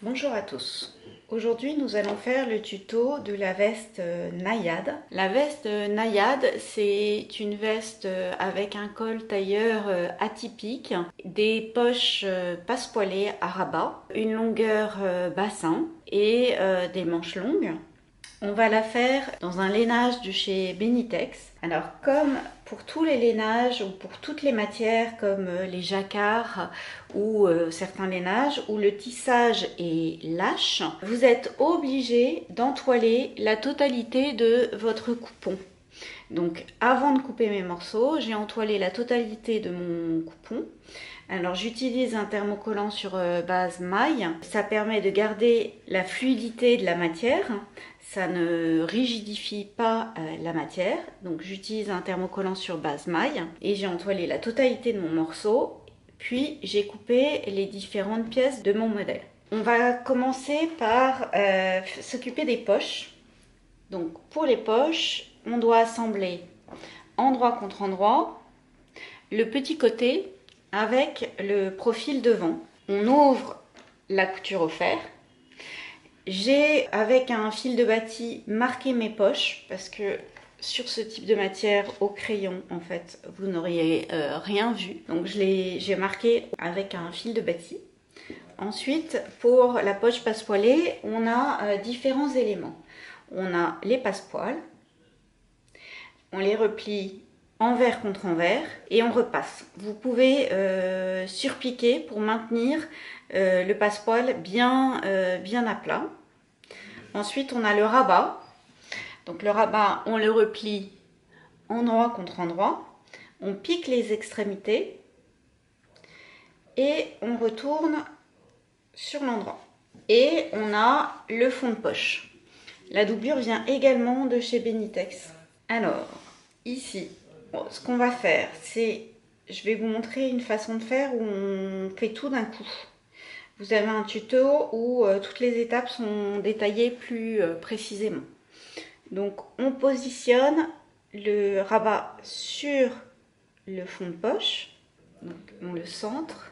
Bonjour à tous. Aujourd'hui, nous allons faire le tuto de la veste naïade. La veste naïade, c'est une veste avec un col tailleur atypique, des poches passepoilées à rabat, une longueur bassin et des manches longues. On va la faire dans un lainage de chez Benitex. Alors comme pour tous les lainages ou pour toutes les matières comme les jacquards ou certains lainages où le tissage est lâche, vous êtes obligé d'entoiler la totalité de votre coupon. Donc avant de couper mes morceaux, j'ai entoilé la totalité de mon coupon. Alors j'utilise un thermocollant sur base maille. Ça permet de garder la fluidité de la matière. Ça ne rigidifie pas la matière. Donc j'utilise un thermocollant sur base maille. Et j'ai entoilé la totalité de mon morceau. Puis j'ai coupé les différentes pièces de mon modèle. On va commencer par s'occuper des poches. Donc pour les poches, on doit assembler endroit contre endroit le petit côté avec le profil devant. On ouvre la couture au fer. J'ai, avec un fil de bâti, marqué mes poches parce que sur ce type de matière au crayon, en fait, vous n'auriez rien vu. Donc j'ai marqué avec un fil de bâti. Ensuite, pour la poche passepoilée, on a différents éléments. On a les passepoils, on les replie envers contre envers et on repasse. Vous pouvez surpiquer pour maintenir le passepoil bien à plat. Ensuite, on a le rabat. Donc le rabat, on le replie endroit contre endroit. On pique les extrémités et on retourne sur l'endroit. Et on a le fond de poche. La doublure vient également de chez Benitex. Alors, ici, ce qu'on va faire, c'est, je vais vous montrer une façon de faire où on fait tout d'un coup. Vous avez un tuto où toutes les étapes sont détaillées plus précisément. Donc, on positionne le rabat sur le fond de poche. Donc, on le centre.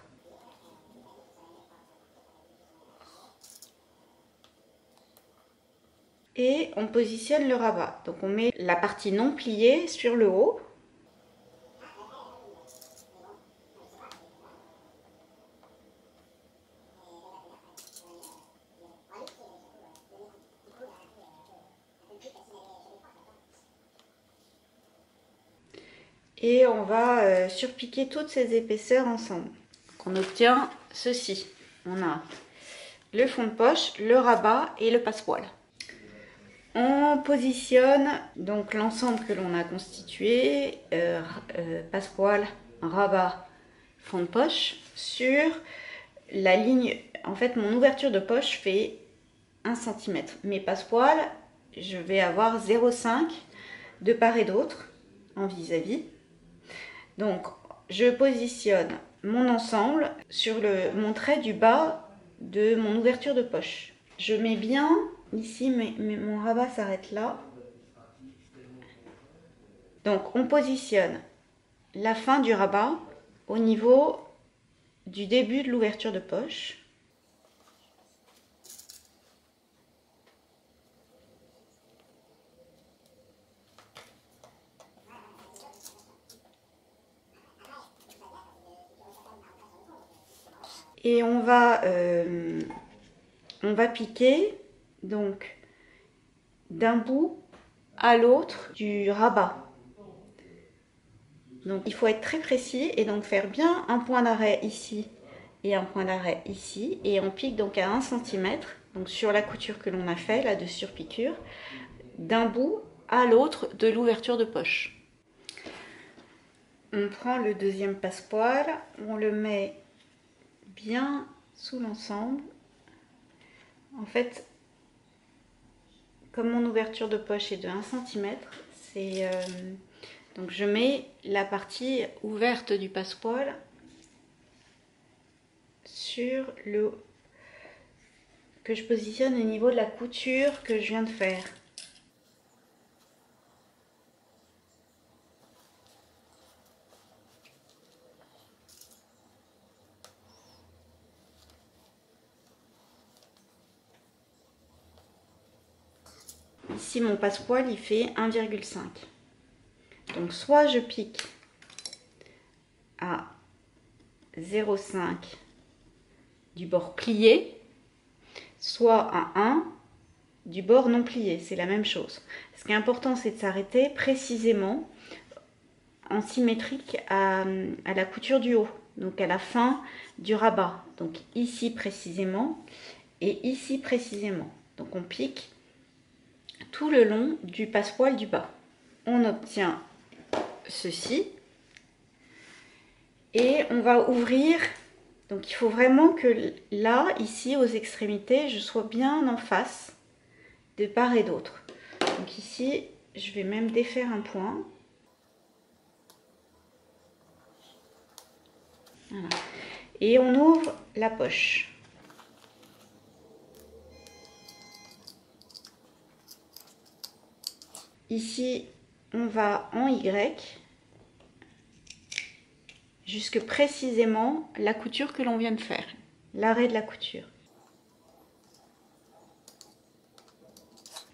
Et on positionne le rabat. Donc, on met la partie non pliée sur le haut. Et on va surpiquer toutes ces épaisseurs ensemble. Donc on obtient ceci. On a le fond de poche, le rabat et le passepoil. On positionne donc l'ensemble que l'on a constitué, passepoil, rabat, fond de poche, sur la ligne. En fait, mon ouverture de poche fait 1 cm. Mes passepoils, je vais avoir 0,5 de part et d'autre en vis-à-vis. Donc, je positionne mon ensemble sur mon trait du bas de mon ouverture de poche. Je mets bien ici, mais mon rabat s'arrête là. Donc, on positionne la fin du rabat au niveau du début de l'ouverture de poche. Et on va piquer donc d'un bout à l'autre du rabat. Donc il faut être très précis et donc faire bien un point d'arrêt ici et un point d'arrêt ici. Et on pique donc à 1 cm, donc sur la couture que l'on a fait, là de surpiqûre, d'un bout à l'autre de l'ouverture de poche. On prend le deuxième passepoil, on le met bien sous l'ensemble. En fait, comme mon ouverture de poche est de 1 cm, donc je mets la partie ouverte du passepoil sur le que je positionne au niveau de la couture que je viens de faire. Ici, mon passepoil, il fait 1,5. Donc, soit je pique à 0,5 du bord plié, soit à 1 du bord non plié. C'est la même chose. Ce qui est important, c'est de s'arrêter précisément en symétrique à la couture du haut. Donc, à la fin du rabat. Donc, ici précisément et ici précisément. Donc, on pique tout le long du passepoil du bas. On obtient ceci et on va ouvrir. Donc il faut vraiment que là, ici aux extrémités, je sois bien en face de part et d'autre. Donc ici, je vais même défaire un point. Voilà. Et on ouvre la poche. Ici, on va en Y jusque précisément la couture que l'on vient de faire, l'arrêt de la couture.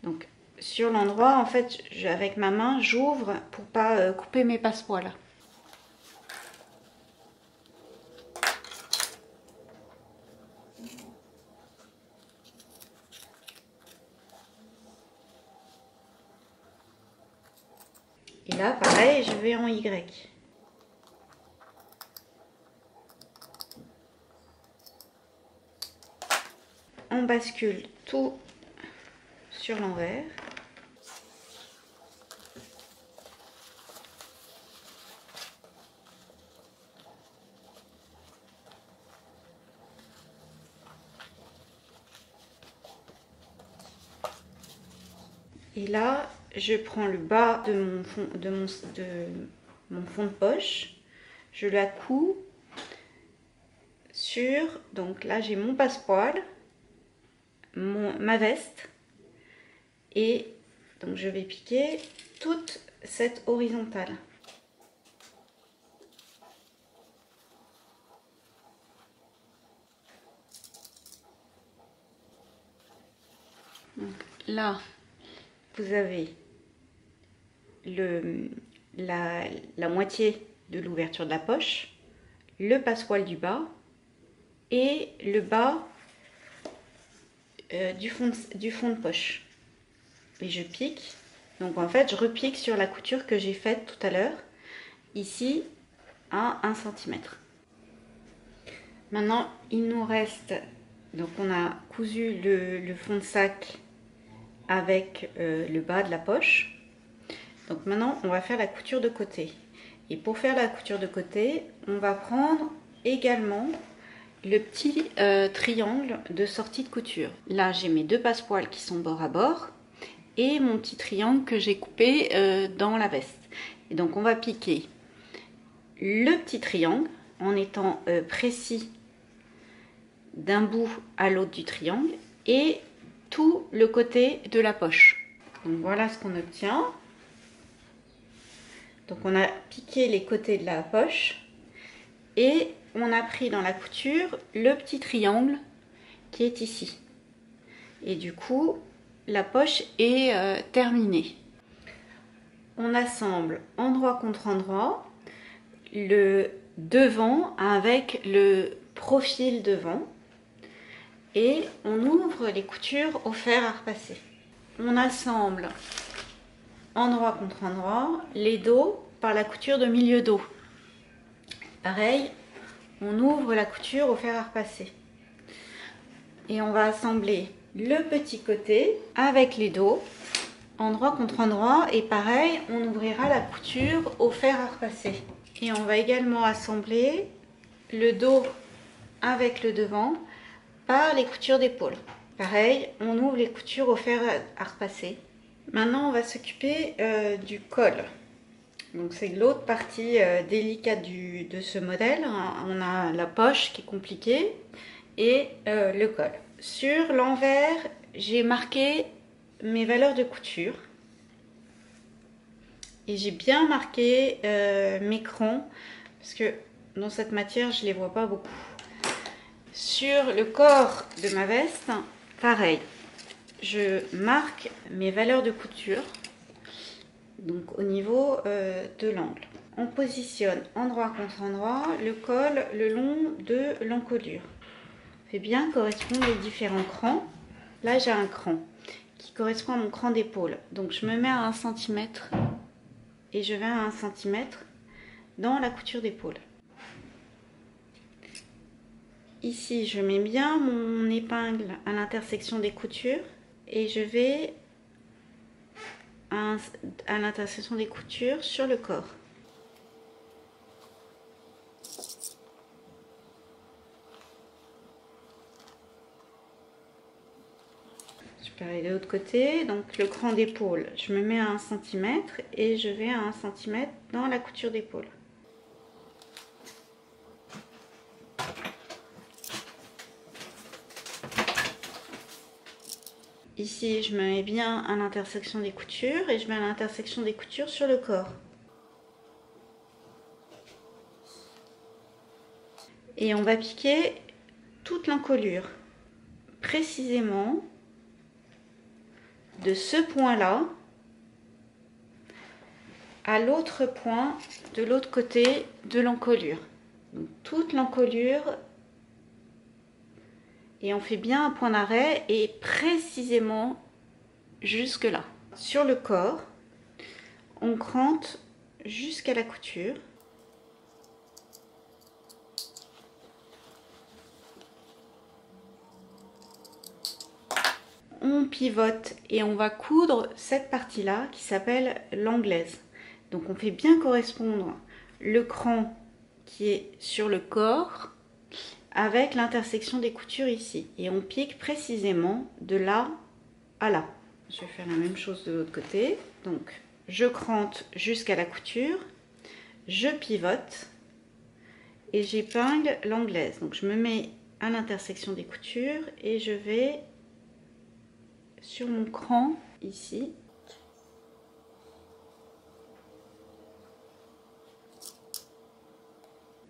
Donc sur l'endroit, en fait, avec ma main, j'ouvre pour pas couper mes passepoils. Et là, pareil, je vais en Y. On bascule tout sur l'envers. Et là, je prends le bas de mon fond de poche, je la couds sur, donc là j'ai mon passepoil, ma veste, et donc je vais piquer toute cette horizontale. Donc là, vous avez la moitié de l'ouverture de la poche, le passepoil du bas et le bas du fond de poche. Et je pique. Donc en fait, je repique sur la couture que j'ai faite tout à l'heure, ici à 1 cm. Maintenant, il nous reste, donc on a cousu le fond de sac avec le bas de la poche. Donc maintenant, on va faire la couture de côté. Et pour faire la couture de côté, on va prendre également le petit triangle de sortie de couture. Là, j'ai mes deux passepoils qui sont bord à bord et mon petit triangle que j'ai coupé dans la veste. Et donc, on va piquer le petit triangle en étant précis d'un bout à l'autre du triangle et tout le côté de la poche. Donc, voilà ce qu'on obtient. Donc on a piqué les côtés de la poche et on a pris dans la couture le petit triangle qui est ici. Et du coup, la poche est terminée. On assemble endroit contre endroit le devant avec le profil devant et on ouvre les coutures au fer à repasser. On assemble endroit contre endroit, les dos par la couture de milieu dos. Pareil, on ouvre la couture au fer à repasser. Et on va assembler le petit côté avec les dos, endroit contre endroit, et pareil, on ouvrira la couture au fer à repasser. Et on va également assembler le dos avec le devant par les coutures d'épaule. Pareil, on ouvre les coutures au fer à repasser. Maintenant, on va s'occuper du col. Donc, c'est l'autre partie délicate de ce modèle. On a la poche qui est compliquée et le col. Sur l'envers, j'ai marqué mes valeurs de couture. Et j'ai bien marqué mes crans parce que dans cette matière, je ne les vois pas beaucoup. Sur le corps de ma veste, pareil. je marque mes valeurs de couture, donc au niveau de l'angle. On positionne endroit contre endroit le col le long de l'encolure. On fait bien correspondre les différents crans. Là, j'ai un cran qui correspond à mon cran d'épaule. Donc, je me mets à 1 cm et je vais à 1 cm dans la couture d'épaule. Ici, je mets bien mon épingle à l'intersection des coutures et je vais à l'intersection des coutures sur le corps. Pareil de l'autre côté, donc le cran d'épaule, je me mets à 1 cm et je vais à 1 cm dans la couture d'épaule. Ici, je me mets bien à l'intersection des coutures et je mets à l'intersection des coutures sur le corps. Et on va piquer toute l'encolure, précisément de ce point-là à l'autre point de l'autre côté de l'encolure. Donc toute l'encolure, et on fait bien un point d'arrêt et précisément jusque là. Sur le corps, on crante jusqu'à la couture. On pivote et on va coudre cette partie-là qui s'appelle l'anglaise. Donc on fait bien correspondre le cran qui est sur le corps avec l'intersection des coutures ici. Et on pique précisément de là à là. Je vais faire la même chose de l'autre côté. Donc je crante jusqu'à la couture, je pivote et j'épingle l'anglaise. Donc je me mets à l'intersection des coutures et je vais sur mon cran ici.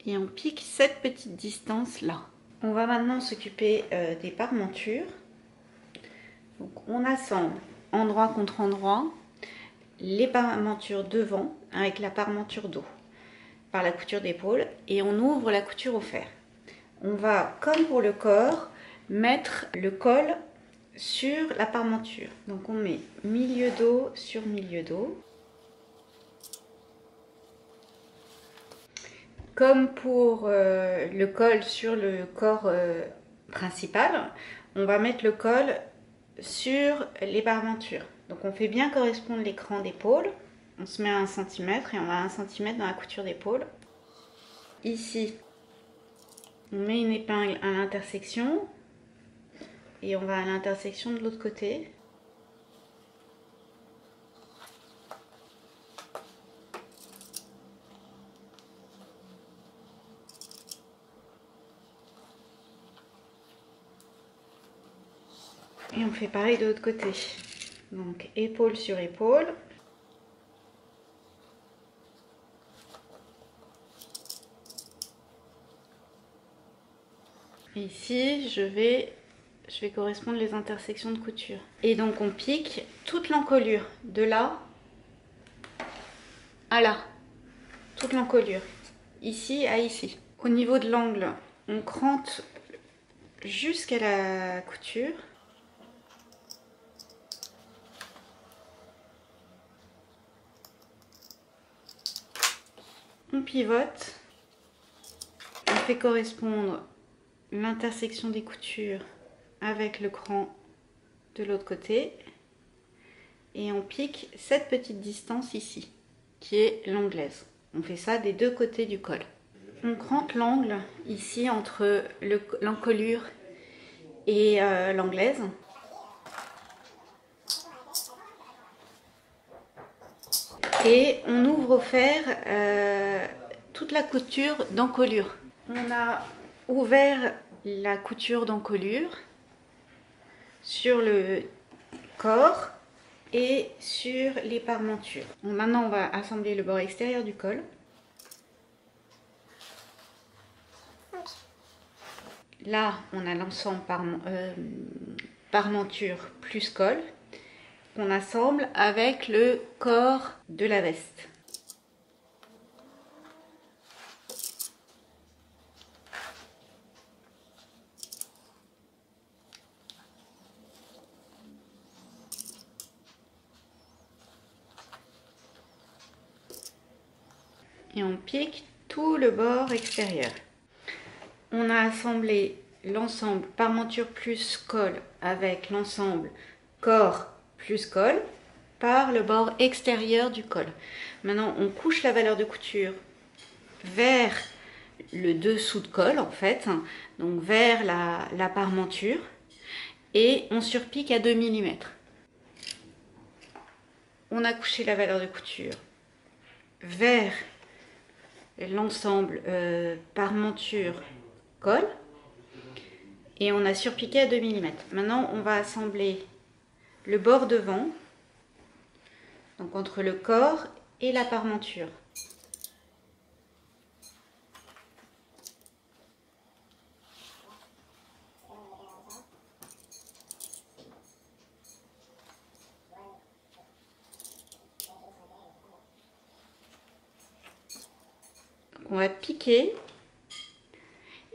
Et on pique cette petite distance là. On va maintenant s'occuper des parmentures. Donc on assemble endroit contre endroit les parmentures devant avec la parmenture dos par la couture d'épaule et on ouvre la couture au fer. On va, comme pour le corps, mettre le col sur la parmenture. Donc on met milieu dos sur milieu dos. Comme pour le col sur le corps principal, on va mettre le col sur les parmentures. Donc on fait bien correspondre l'écran d'épaule. On se met à 1 cm et on va à 1 cm dans la couture d'épaule. Ici, on met une épingle à l'intersection et on va à l'intersection de l'autre côté. Et on fait pareil de l'autre côté. Donc épaule sur épaule. Et ici, je vais correspondre les intersections de couture. Et donc on pique toute l'encolure, de là à là. Toute l'encolure, ici à ici. Au niveau de l'angle, on crante jusqu'à la couture. On pivote, on fait correspondre l'intersection des coutures avec le cran de l'autre côté et on pique cette petite distance ici qui est l'anglaise. On fait ça des deux côtés du col. On crante l'angle ici entre l'encolure et l'anglaise. Et on ouvre au fer toute la couture d'encolure. On a ouvert la couture d'encolure sur le corps et sur les parmentures. Bon, maintenant on va assembler le bord extérieur du col. Là on a l'ensemble parmenture plus colle qu'on assemble avec le corps de la veste. Et on pique tout le bord extérieur. On a assemblé l'ensemble parmenture plus colle avec l'ensemble corps plus colle par le bord extérieur du col. Maintenant, on couche la valeur de couture vers le dessous de colle en fait, donc vers la parmenture, et on surpique à 2 mm. On a couché la valeur de couture vers l'ensemble parmenture colle et on a surpiqué à 2 mm. Maintenant, on va assembler le bord devant, donc entre le corps et la parmenture. On va piquer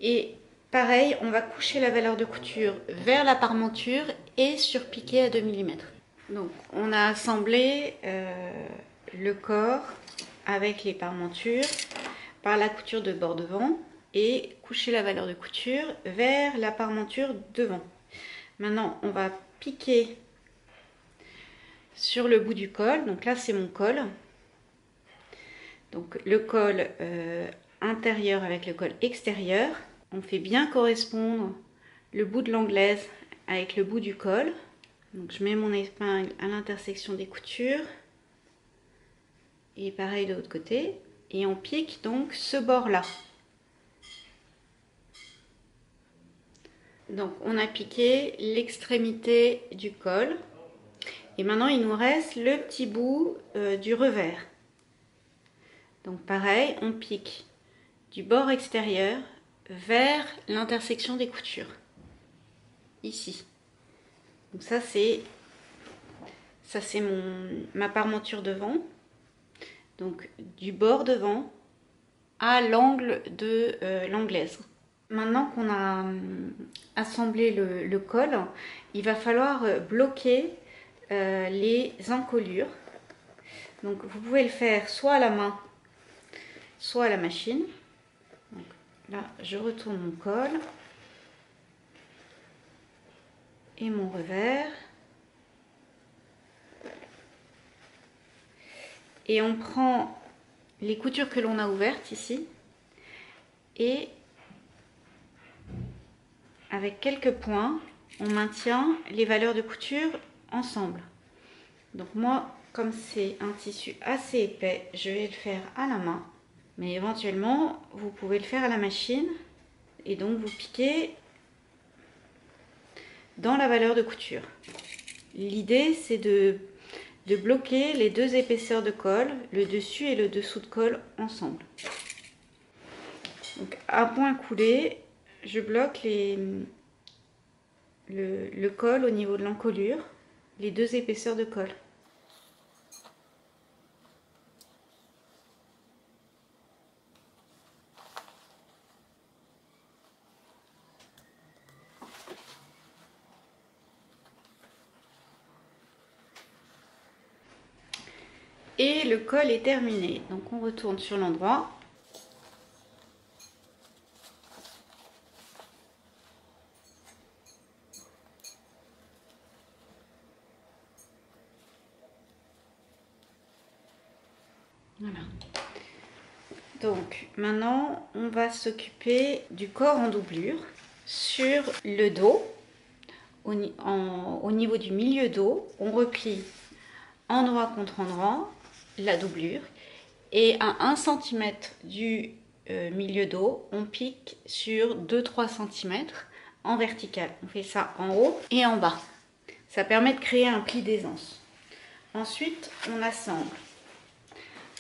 et pareil, on va coucher la valeur de couture vers la parmenture et surpiquer à 2 mm. Donc on a assemblé le corps avec les parmentures par la couture de bord devant et coucher la valeur de couture vers la parmenture devant. Maintenant on va piquer sur le bout du col, donc là c'est mon col. Donc le col intérieur avec le col extérieur. On fait bien correspondre le bout de l'anglaise avec le bout du col. Donc je mets mon épingle à l'intersection des coutures. Et pareil de l'autre côté. Et on pique donc ce bord-là. Donc on a piqué l'extrémité du col. Et maintenant il nous reste le petit bout du revers. Donc pareil, on pique du bord extérieur vers l'intersection des coutures. Ici. Donc ça c'est ma parmenture devant. Donc du bord devant à l'angle de l'anglaise. Maintenant qu'on a assemblé le col, il va falloir bloquer les encolures. Donc vous pouvez le faire soit à la main, soit à la machine. Donc là, je retourne mon col et mon revers. Et on prend les coutures que l'on a ouvertes ici et avec quelques points, on maintient les valeurs de couture ensemble. Donc moi, comme c'est un tissu assez épais, je vais le faire à la main. Mais éventuellement, vous pouvez le faire à la machine et donc vous piquez dans la valeur de couture. L'idée, c'est de bloquer les deux épaisseurs de colle, le dessus et le dessous de colle ensemble. Donc à point coulé, je bloque le col au niveau de l'encolure, les deux épaisseurs de colle. Et le col est terminé. Donc on retourne sur l'endroit. Voilà. Donc maintenant on va s'occuper du corps en doublure. Sur le dos, au niveau du milieu dos, on replie endroit contre endroit la doublure et à 1 cm du milieu dos, on pique sur 2-3 cm en vertical. On fait ça en haut et en bas. Ça permet de créer un pli d'aisance. Ensuite, on assemble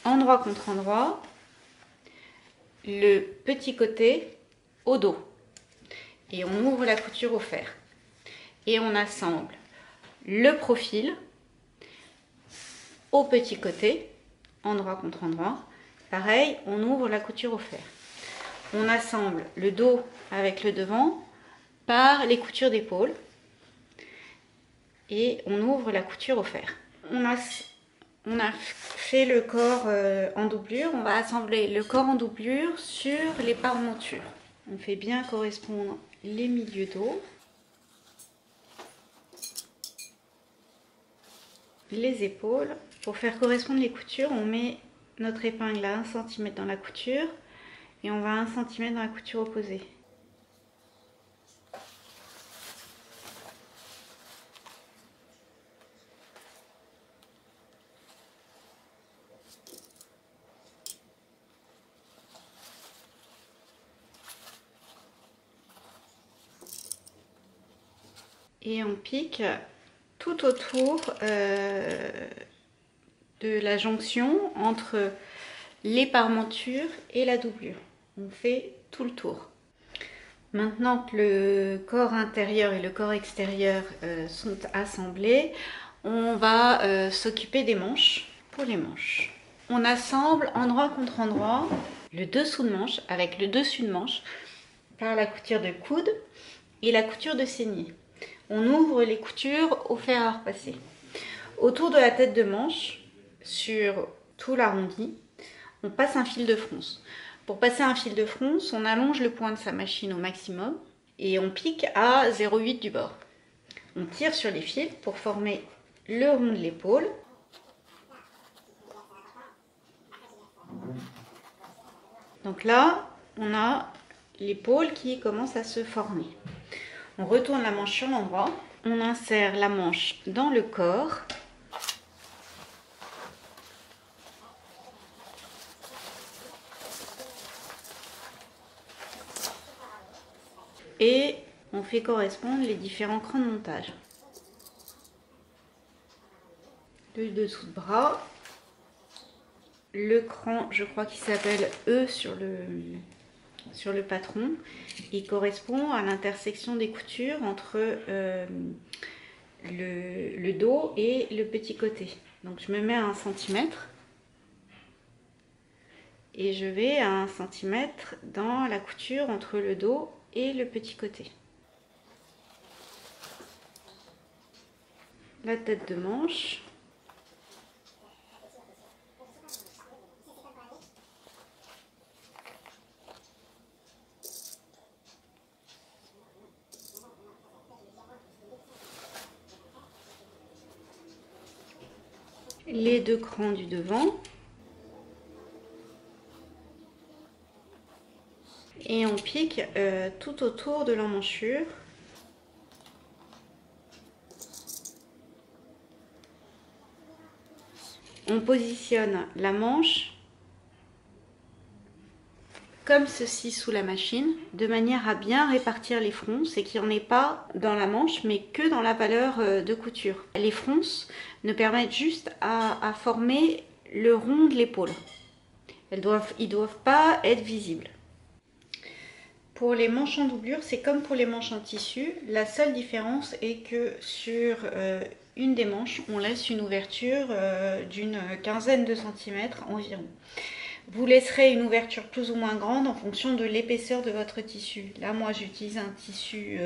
endroit contre endroit le petit côté au dos et on ouvre la couture au fer. et on assemble le profil au petit côté, endroit contre endroit. Pareil, on ouvre la couture au fer. On assemble le dos avec le devant par les coutures d'épaule et on ouvre la couture au fer. On a fait le corps en doublure, on va assembler le corps en doublure sur les parementures. On fait bien correspondre les milieux dos, les épaules. Pour faire correspondre les coutures, on met notre épingle à 1 cm dans la couture et on va à 1 cm dans la couture opposée. Et on pique tout autour de la jonction entre les parementures et la doublure. On fait tout le tour. Maintenant que le corps intérieur et le corps extérieur sont assemblés, on va s'occuper des manches. Pour les manches, on assemble endroit contre endroit le dessous de manche avec le dessus de manche par la couture de coude et la couture de saignée. On ouvre les coutures au fer à repasser. Autour de la tête de manche, sur tout l'arrondi, on passe un fil de fronce. Pour passer un fil de fronce, on allonge le point de sa machine au maximum et on pique à 0,8 du bord. On tire sur les fils pour former le rond de l'épaule. Donc là, on a l'épaule qui commence à se former. On retourne la manche sur l'endroit, on insère la manche dans le corps. Et on fait correspondre les différents crans de montage. Le dessous de bras, le cran, je crois qu'il s'appelle E sur le patron. Il correspond à l'intersection des coutures entre le dos et le petit côté. Donc je me mets à 1 cm et je vais à 1 cm dans la couture entre le dos et le petit côté. La tête de manche. Les deux crans du devant. Et on pique tout autour de l'emmanchure. On positionne la manche comme ceci sous la machine, de manière à bien répartir les fronces et qu'il n'y en ait pas dans la manche, mais que dans la valeur de couture. Les fronces ne permettent juste à former le rond de l'épaule. Ils doivent pas être visibles. Pour les manches en doublure, c'est comme pour les manches en tissu. La seule différence est que sur une des manches, on laisse une ouverture d'une quinzaine de centimètres environ. Vous laisserez une ouverture plus ou moins grande en fonction de l'épaisseur de votre tissu. Là, moi, j'utilise un tissu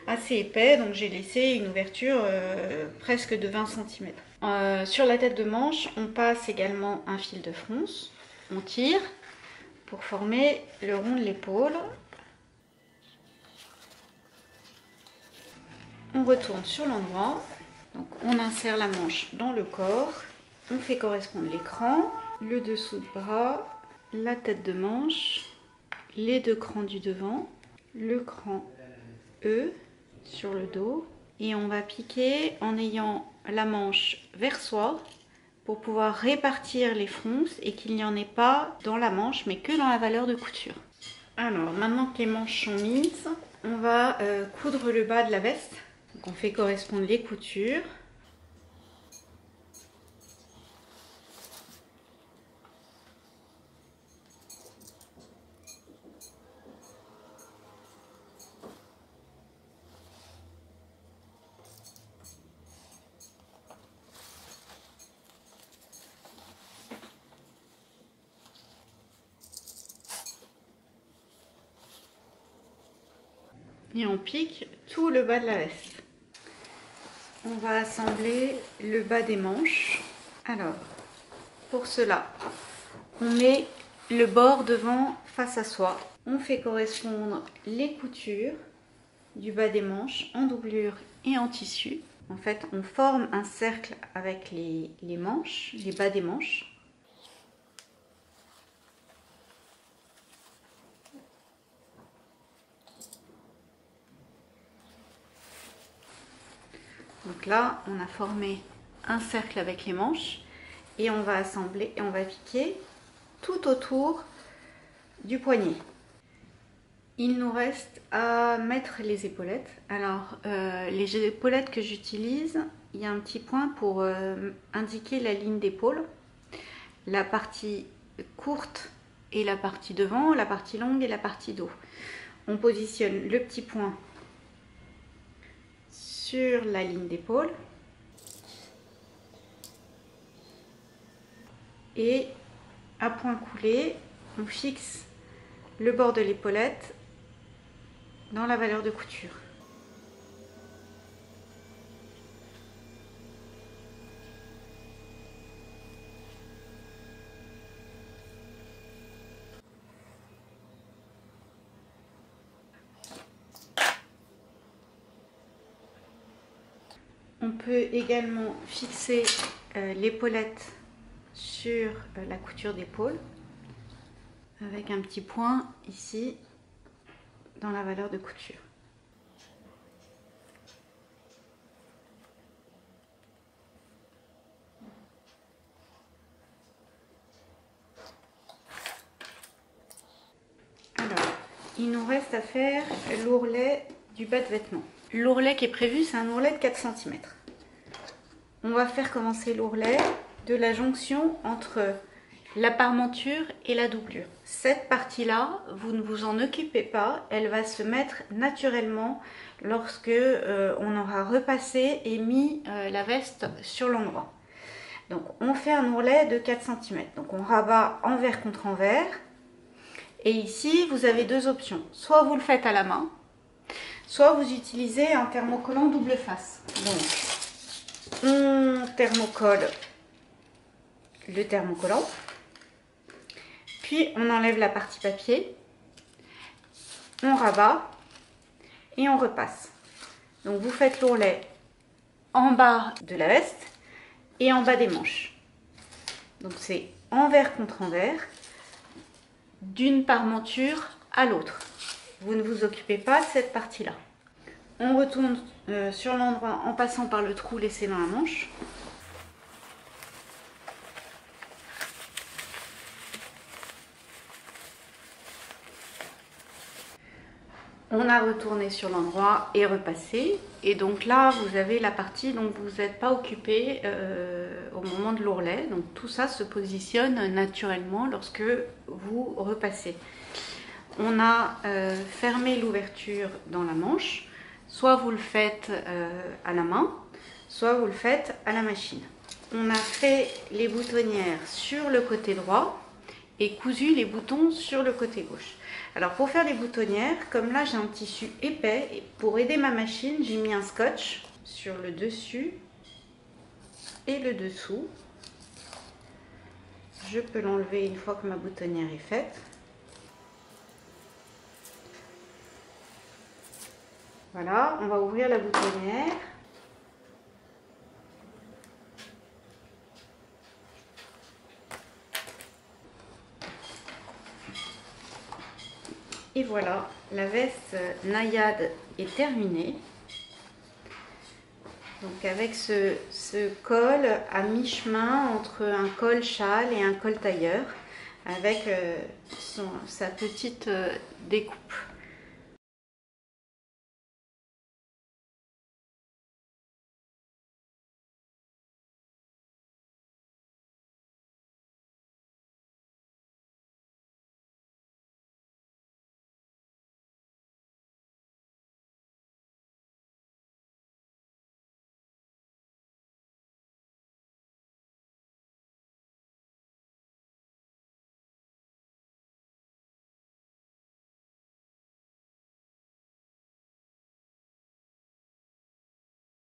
assez épais, donc j'ai laissé une ouverture presque de 20 cm. Sur la tête de manche, on passe également un fil de fronce. On tire pour former le rond de l'épaule. On retourne sur l'endroit. Donc, on insère la manche dans le corps. On fait correspondre l'écran, le dessous de bras, la tête de manche, les deux crans du devant, le cran E sur le dos. Et on va piquer en ayant la manche vers soi pour pouvoir répartir les fronces et qu'il n'y en ait pas dans la manche mais que dans la valeur de couture. Alors maintenant que les manches sont mises, on va coudre le bas de la veste. Donc on fait correspondre les coutures. et on pique tout le bas de la veste. On va assembler le bas des manches. Alors, pour cela, on met le bord devant face à soi. On fait correspondre les coutures du bas des manches en doublure et en tissu. En fait, on forme un cercle avec les manches, les bas des manches. Donc là, on a formé un cercle avec les manches et on va assembler et on va piquer tout autour du poignet. Il nous reste à mettre les épaulettes. Alors, les épaulettes que j'utilise, il y a un petit point pour indiquer la ligne d'épaule. La partie courte et la partie devant, la partie longue et la partie dos. On positionne le petit point sur la ligne d'épaule et à point coulé, on fixe le bord de l'épaulette dans la valeur de couture. On peut également fixer l'épaulette sur la couture d'épaule avec un petit point ici dans la valeur de couture. Alors, il nous reste à faire l'ourlet du bas de vêtement. L'ourlet qui est prévu, c'est un ourlet de 4 cm. On va faire commencer l'ourlet de la jonction entre la parmenture et la doublure. Cette partie-là, vous ne vous en occupez pas, elle va se mettre naturellement lorsque on aura repassé et mis la veste sur l'endroit. Donc on fait un ourlet de 4 cm. Donc on rabat envers contre envers. Et ici, vous avez deux options. Soit vous le faites à la main, soit vous utilisez un thermocollant double face. Donc, on thermocolle le thermocollant, puis on enlève la partie papier, on rabat et on repasse. Donc vous faites l'ourlet en bas de la veste et en bas des manches. Donc c'est envers contre envers, d'une parmenture à l'autre. Vous ne vous occupez pas de cette partie-là. On retourne sur l'endroit en passant par le trou laissé dans la manche. On a retourné sur l'endroit et repassé. Et donc là, vous avez la partie dont vous n'êtes pas occupé au moment de l'ourlet. Donc tout ça se positionne naturellement lorsque vous repassez. On a fermé l'ouverture dans la manche. Soit vous le faites à la main, soit vous le faites à la machine. On a fait les boutonnières sur le côté droit et cousu les boutons sur le côté gauche. Alors pour faire les boutonnières, comme là j'ai un tissu épais, et pour aider ma machine, j'ai mis un scotch sur le dessus et le dessous. Je peux l'enlever une fois que ma boutonnière est faite. Voilà, on va ouvrir la boutonnière. Et voilà, la veste naïade est terminée. Donc avec ce col à mi-chemin entre un col châle et un col tailleur, avec sa petite découpe